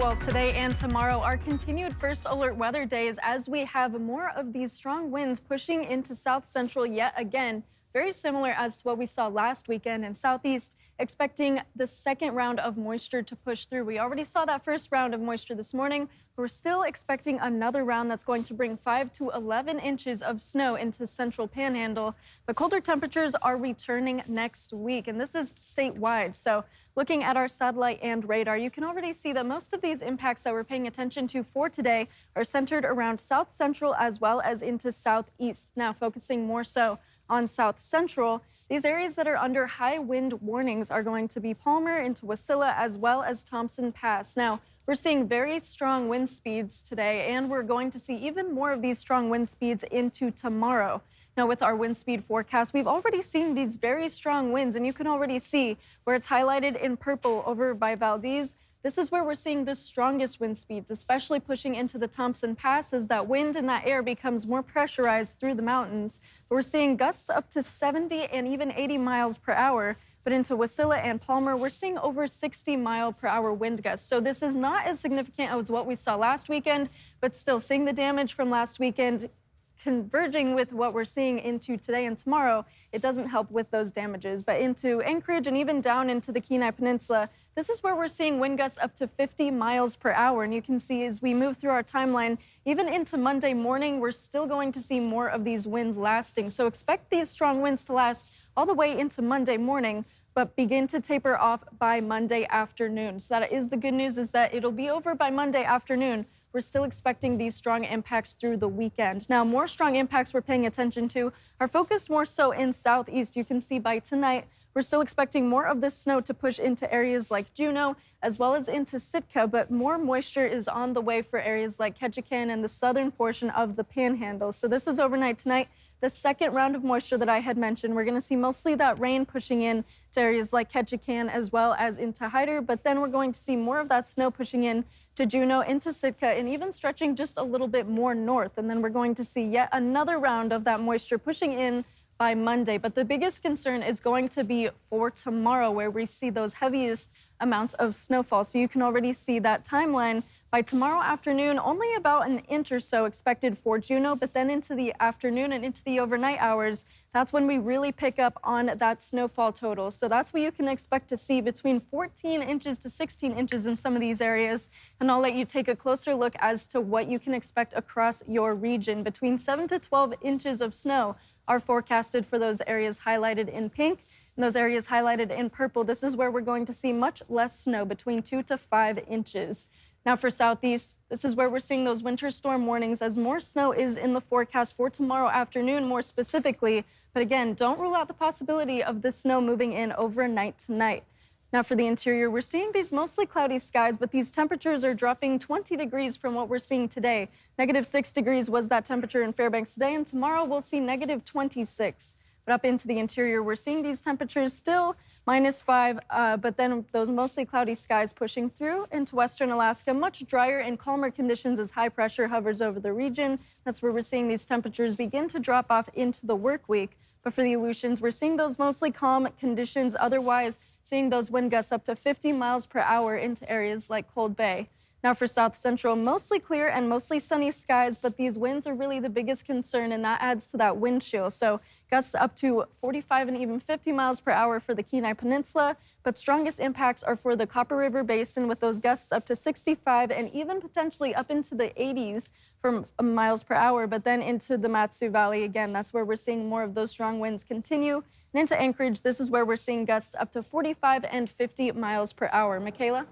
Well, today and tomorrow are continued first alert weather days as we have more of these strong winds pushing into South Central yet again. Very similar as to what we saw last weekend in Southeast, expecting the second round of moisture to push through. We already saw that first round of moisture this morning. We're still expecting another round that's going to bring 5 to 11 inches of snow into central Panhandle. The colder temperatures are returning next week, and this is statewide. So looking at our satellite and radar, you can already see that most of these impacts that we're paying attention to for today are centered around South Central as well as into Southeast. Now focusing more so on South Central, these areas that are under high wind warnings are going to be Palmer into Wasilla as well as Thompson Pass. Now, we're seeing very strong wind speeds today, and we're going to see even more of these strong wind speeds into tomorrow. Now, with our wind speed forecast, we've already seen these very strong winds, and you can already see where it's highlighted in purple over by Valdez. This is where we're seeing the strongest wind speeds, especially pushing into the Thompson Pass as that wind and that air becomes more pressurized through the mountains. We're seeing gusts up to 70 and even 80 miles per hour. But into Wasilla and Palmer, we're seeing over 60-mile-per-hour wind gusts. So this is not as significant as what we saw last weekend, but still seeing the damage from last weekend converging with what we're seeing into today and tomorrow, it doesn't help with those damages. But into Anchorage and even down into the Kenai Peninsula, this is where we're seeing wind gusts up to 50 miles per hour. And you can see as we move through our timeline, even into Monday morning, we're still going to see more of these winds lasting. So expect these strong winds to last all the way into Monday morning, but begin to taper off by Monday afternoon. So that is the good news, is that it'll be over by Monday afternoon. We're still expecting these strong impacts through the weekend. Now, more strong impacts we're paying attention to are focused more so in Southeast. You can see by tonight, we're still expecting more of this snow to push into areas like Juneau as well as into Sitka, but more moisture is on the way for areas like Ketchikan and the southern portion of the Panhandle. So this is overnight tonight. The second round of moisture that I had mentioned, we're going to see mostly that rain pushing in to areas like Ketchikan as well as into Hyder, but then we're going to see more of that snow pushing in to Juneau, into Sitka, and even stretching just a little bit more north. And then we're going to see yet another round of that moisture pushing in by Monday. But the biggest concern is going to be for tomorrow, where we see those heaviest amounts of snowfall. So you can already see that timeline. By tomorrow afternoon, only about an inch or so expected for Juneau, but then into the afternoon and into the overnight hours, that's when we really pick up on that snowfall total. So that's what you can expect to see, between 14 inches to 16 inches in some of these areas. And I'll let you take a closer look as to what you can expect across your region. Between 7 to 12 inches of snow are forecasted for those areas highlighted in pink. And those areas highlighted in purple, this is where we're going to see much less snow, between 2 to 5 inches. Now for Southeast, this is where we're seeing those winter storm warnings, as more snow is in the forecast for tomorrow afternoon more specifically. But again, don't rule out the possibility of the snow moving in overnight tonight. Now for the interior, we're seeing these mostly cloudy skies, but these temperatures are dropping 20 degrees from what we're seeing today. -6 degrees was that temperature in Fairbanks today, and tomorrow we'll see -26. But up into the interior, we're seeing these temperatures still -5, but then those mostly cloudy skies pushing through into western Alaska. Much drier and calmer conditions as high pressure hovers over the region. That's where we're seeing these temperatures begin to drop off into the work week. But for the Aleutians, we're seeing those mostly calm conditions. Otherwise, seeing those wind gusts up to 50 miles per hour into areas like Cold Bay. Now for South Central, mostly clear and mostly sunny skies, but these winds are really the biggest concern, and that adds to that wind chill. So gusts up to 45 and even 50 miles per hour for the Kenai Peninsula, but strongest impacts are for the Copper River Basin, with those gusts up to 65 and even potentially up into the 80s from miles per hour. But then into the Matsu Valley, again, that's where we're seeing more of those strong winds continue. And into Anchorage, this is where we're seeing gusts up to 45 and 50 miles per hour. Michaela?